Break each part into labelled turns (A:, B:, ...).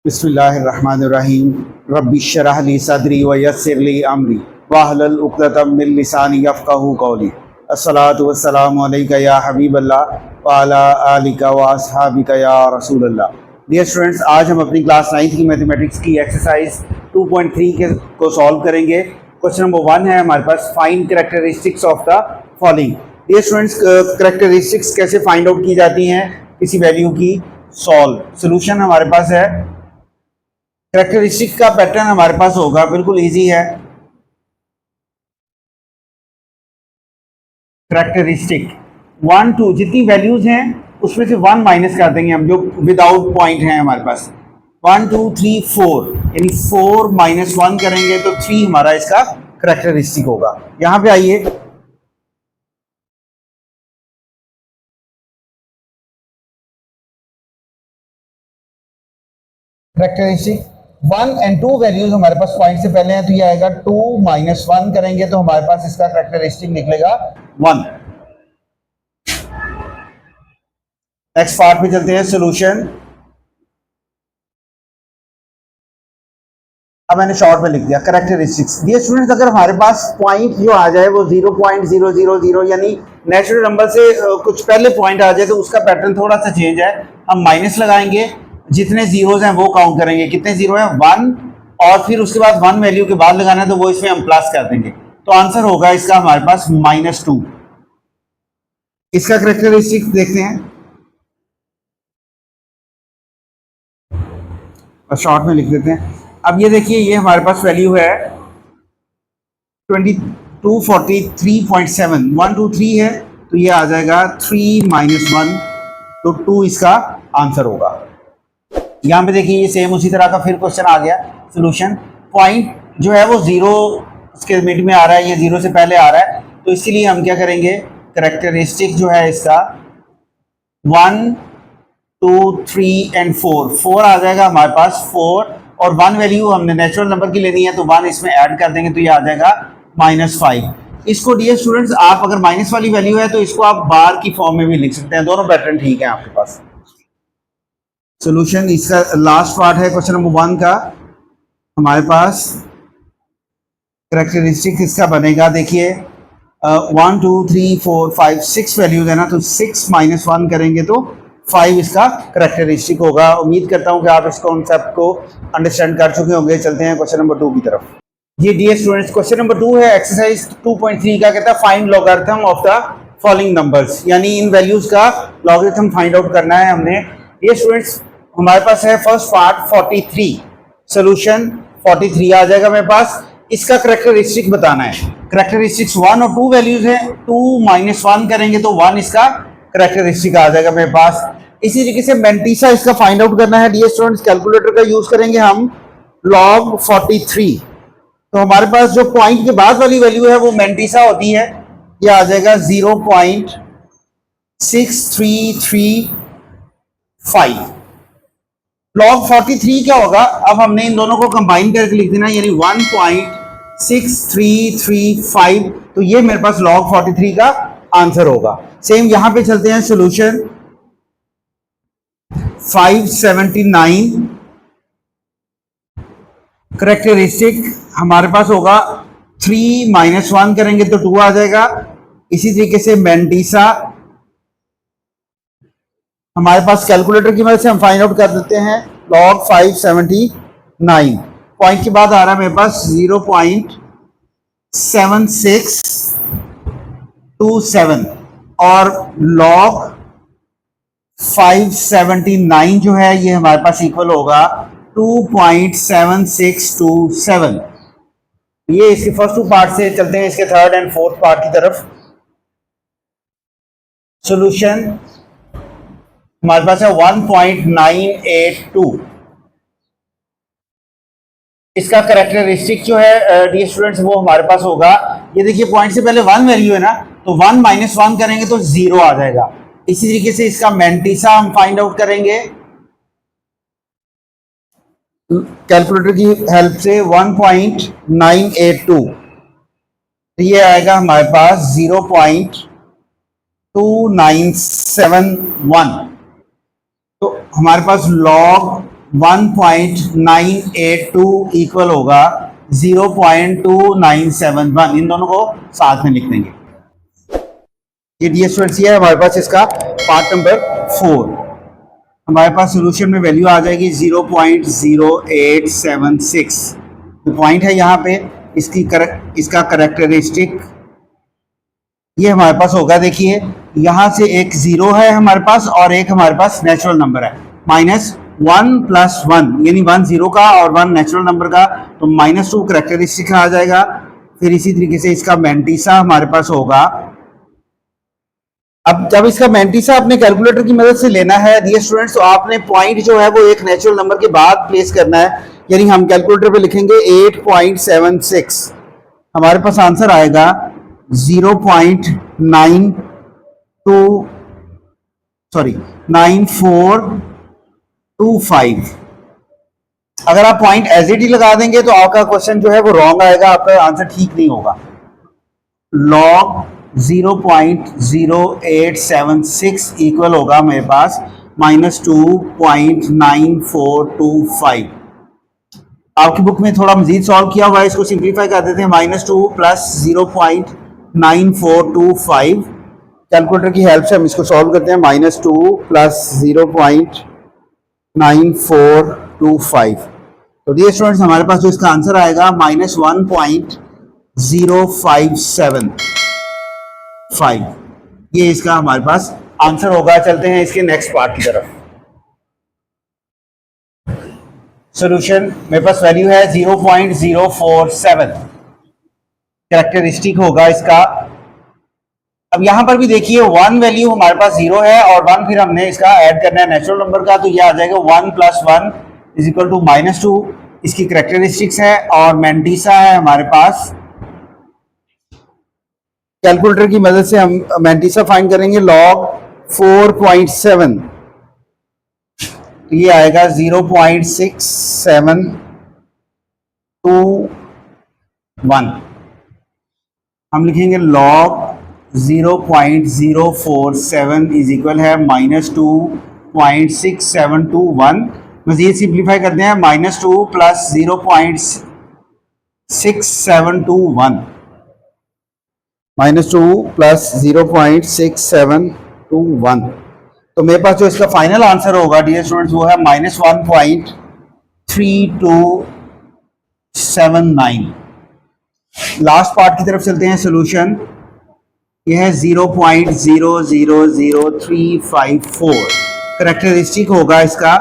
A: बिस्मिल्लाहिर्रहमानिर्रहीम रब्बिश्शरह ली सदरी व यस्सिर ली अमरी वहलुल उक़दतम मिन लिसानी यफ़क़हू क़ौली। अस्सलातु वस्सलामु अलैका या हबीबल्लाह व अला आलिका व अस्हाबिका या रसूलल्लाह। डियर स्टूडेंट्स, आज हम अपनी क्लास 9th की मैथमेटिक्स की एक्सरसाइज 2.3 को सॉल्व करेंगे। क्वेश्चन नंबर 1 है हमारे पास, find characteristics of the following. Dear students, characteristics कैसे फाइंड आउट की जाती हैं किसी वैल्यू की? सॉल्व। सोल्यूशन हमारे पास है, कैरेक्टरिस्टिक का पैटर्न हमारे पास होगा, बिल्कुल इजी है। कैरेक्टरिस्टिक 1 2 जितनी वैल्यूज हैं उसमें से 1 माइनस कर देंगे हम, जो विदाउट पॉइंट है हमारे पास। 1 2 3 4 यानी 4 माइनस 1 करेंगे तो 3 हमारा इसका कैरेक्टरिस्टिक होगा। यहां पे आइए, कैरेक्टरिस्टिक 1 एंड 2 वैल्यूज हमारे पास पॉइंट से पहले हैं, तो ये आएगा 2 माइनस 1 करेंगे तो हमारे पास इसका कैरेक्टरिस्टिक निकलेगा 1। नेक्स्ट पार्ट पे चलते हैं, सॉल्यूशन। अब मैंने शॉर्ट में लिख दिया कैरेक्टरिस्टिक्स। ये स्टूडेंट्स, अगर हमारे पास पॉइंट जो आ जाए वो 0.000 यानी नेचुरल नंबर से कुछ पहले पॉइंट आ जाए तो उसका पैटर्न थोड़ा सा चेंज है। हम माइनस लगाएंगे, जितने जीरोज हैं वो काउंट करेंगे, कितने जीरो हैं 1, और फिर उसके बाद 1 वैल्यू के बाद लगाना है तो वो इसमें हम प्लस कर देंगे, तो आंसर होगा इसका हमारे पास -2। इसका कैरेक्टरिस्टिक देखते हैं और शॉर्ट में लिख देते हैं। अब ये देखिए, ये हमारे पास वैल्यू है 2243.7, 1 2 3 है तो ये आ जाएगा 3 माइनस 1, तो 2 इसका आंसर होगा। यहाँ पे देखिए, ये सेम उसी तरह का फिर क्वेश्चन आ गया। सोल्यूशन, पॉइंट जो है वो 0 उसके मिड में आ रहा है, ये 0 से पहले आ रहा है, तो इसीलिए हम क्या करेंगे, कैरेक्टरिस्टिक जो है इसका 1 2 3 एंड 4 आ जाएगा हमारे पास 4, और 1 वैल्यू हमने नेचुरल नंबर की लेनी है तो 1 इसमें ऐड कर देंगे तो ये आ जाएगा -5। इसको डियर स्टूडेंट्स, आप अगर माइनस वाली वैल्यू है तो इसको आप बार की फॉर्म में भी लिख सकते हैं, दोनों पैटर्न ठीक है आपके पास। सोल्यूशन, इसका लास्ट पार्ट है क्वेश्चन नंबर 1 का। हमारे पास कैरेक्टरिस्टिक इसका बनेगा, देखिए 1 2 3 4 5 6 वैल्यूज है ना, तो 6 माइनस 1 करेंगे तो 5 इसका कैरेक्टरिस्टिक होगा। उम्मीद करता हूं कि आप इस कॉन्सेप्ट को अंडरस्टैंड कर चुके होंगे। चलते हैं क्वेश्चन नंबर 2 की तरफ। ये डियर स्टूडेंट्स, क्वेश्चन नंबर 2 है एक्सरसाइज 2.3 का, कहता है find logarithm of the following numbers, यानी इन वैल्यूज का लॉगरिथम फाइंड आउट करना है हमने। ये स्टूडेंट्स, हमारे पास है फर्स्ट पार्ट 43, सोल्यूशन 43 आ जाएगा मेरे पास। इसका कैरेक्टरिस्टिक बताना है। कैरेक्टरिस्टिक्स 1 और 2 वैल्यूज है, 2 माइनस 1 करेंगे तो 1 इसका कैरेक्टरिस्टिक आ जाएगा मेरे पास। इसी तरीके से मेंटीसा इसका फाइंड आउट करना है। डियर स्टूडेंट्स, कैलकुलेटर का यूज करेंगे हम, log 43, तो हमारे पास जो पॉइंट के बाद वाली वैल्यू है वो मेंटीसा होती है, ये आ जाएगा 0.6335। log 43 क्या होगा, अब हमने इन दोनों को कंबाइन करके लिख देना, यानी 1.6335, तो ये मेरे पास log 43 का आंसर होगा। सेम यहां पे चलते हैं, सोल्यूशन 579, कैरेक्टरिस्टिक हमारे पास होगा 3 माइनस 1 करेंगे तो 2 आ जाएगा। इसी तरीके से मेंटीसा हमारे पास कैलकुलेटर की मदद से हम फाइंड आउट कर देते हैं, log 579, पॉइंट के बाद आ रहा है मेरे पास 0.7627, और log 579 जो है ये हमारे पास इक्वल होगा 2.7627। ये इसके फर्स्ट 2 पार्ट से चलते हैं इसके थर्ड एंड फोर्थ पार्ट की तरफ। सॉल्यूशन हमारे पास है 1.982। इसका कैरेक्टरिस्टिक जो है डियर स्टूडेंट्स वो हमारे पास होगा, ये देखिए पॉइंट से पहले 1 वैल्यू है ना, तो 1 माइनस 1 करेंगे तो 0 आ जाएगा। इसी तरीके से इसका मेंटीसा हम फाइंड आउट करेंगे कैलकुलेटर की हेल्प से, 1.982, तो ये आएगा हमारे पास 0.2971। तो हमारे पास log 1.982 इक्वल होगा 0.2971। इन दोनों को साथ में लिख देंगे। ये डियर स्टूडेंट्स ये है हमारे पास इसका पार्ट नंबर 4। हमारे पास सोल्यूशन में वैल्यू आ जाएगी 0.0876। जो पॉइंट है यहाँ पे इसका करेक्टरिस्टिक ये हमारे पास होगा। देखिए यहाँ से एक जीरो है हमारे पास और एक हमारे पास नेचुरल नंबर है, -1 + 1 यानी 1 जीरो का और 1 नेचुरल नंबर का, तो -2 करेक्टरिस्टिक आ जाएगा। फिर इसी तरीके से इसका मैंटिसा हमारे पास होगा। अब जब इसका मैंटिसा अपने कैलकुलेटर की मदद से लेना है डियर स्टूडेंट्स, तो आपने पॉइंट जो है वो एक नेचुरल नंबर के बाद प्लेस करना है, यानी हम कैलकुलेटर पे लिखेंगे 8.76। हमारे पास आंसर आएगा 9425। अगर आप पॉइंट एज इट ही लगा देंगे तो आपका क्वेश्चन जो है वो रॉन्ग आएगा, आपका आंसर ठीक नहीं होगा। लॉग 0.0876 इक्वल होगा मेरे पास -2.9425। आपकी बुक में थोड़ा मजीद सॉल्व किया हुआ है, इसको सिंप्लीफाई कर देते हैं। -2 + 0.9425। कैलकुलेटर की हेल्प से हम इसको सॉल्व करते हैं। -2 + 0.9425। तो डियर स्टूडेंट्स हमारे पास जो इसका आंसर आएगा -1.0575। ये इसका हमारे पास आंसर होगा। चलते हैं इसके नेक्स्ट पार्ट की तरफ। सॉल्यूशन मेरे पास वैल्यू है 0.047। कैरेक्टरिस्टिक होगा इसका। अब यहां पर भी देखिए 1 वैल्यू हमारे पास 0 है और 1 फिर हमने इसका ऐड करना है नेचुरल नंबर का, तो ये आ जाएगा 1 + 1 = -2। इसकी कैरेक्टरिस्टिक्स है और मैंटिसा है हमारे पास। कैलकुलेटर की मदद से हम मैंटिसा फाइंड करेंगे। लॉग 4.7 ये आएगा 0.6721। हम लिखेंगे लॉग 0.047 = -2.6721। मजीद सिंप्लीफाई करते हैं। -2 + 0.6721 -2 + 0.6721। तो मेरे पास जो इसका फाइनल आंसर होगा डियर स्टूडेंट्स वो है -1.3279। लास्ट पार्ट की तरफ चलते हैं। सोल्यूशन यह है 0.000354। करेक्टरिस्टिक होगा इसका।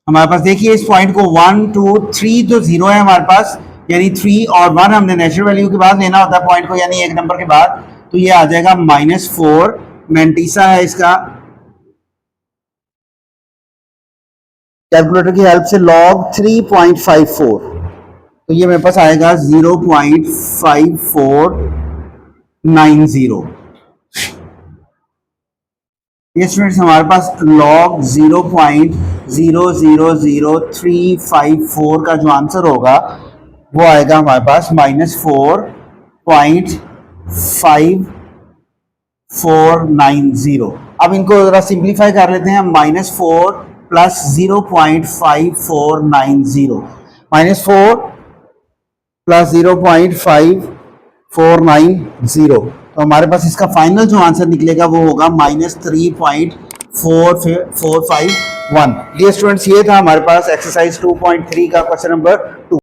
A: हमारे पास देखिए इस पॉइंट को 1 2 3 तो 0 है हमारे पास, यानी 3 और 1 हमने नेचुरल वैल्यू के बाद लेना होता है पॉइंट को, यानी एक नंबर के बाद, तो ये आ जाएगा -4। मैंटिसा है इसका। कैलकुलेटर की हेल्प से लॉग 3.54, तो ये मेरे पास आएगा 0.5490। ये स्टूडेंट्स हमारे पास लॉग 0.000354 का जो आंसर होगा वो आएगा हमारे पास -4.5490। अब इनको जरा सिंप्लीफाई कर लेते हैं। -4 + 0.5490 -4 + 0.5490। तो हमारे पास इसका फाइनल जो आंसर निकलेगा वो होगा -3.4451। डियर स्टूडेंट्स ये था हमारे पास एक्सरसाइज 2.3 का क्वेश्चन नंबर 2।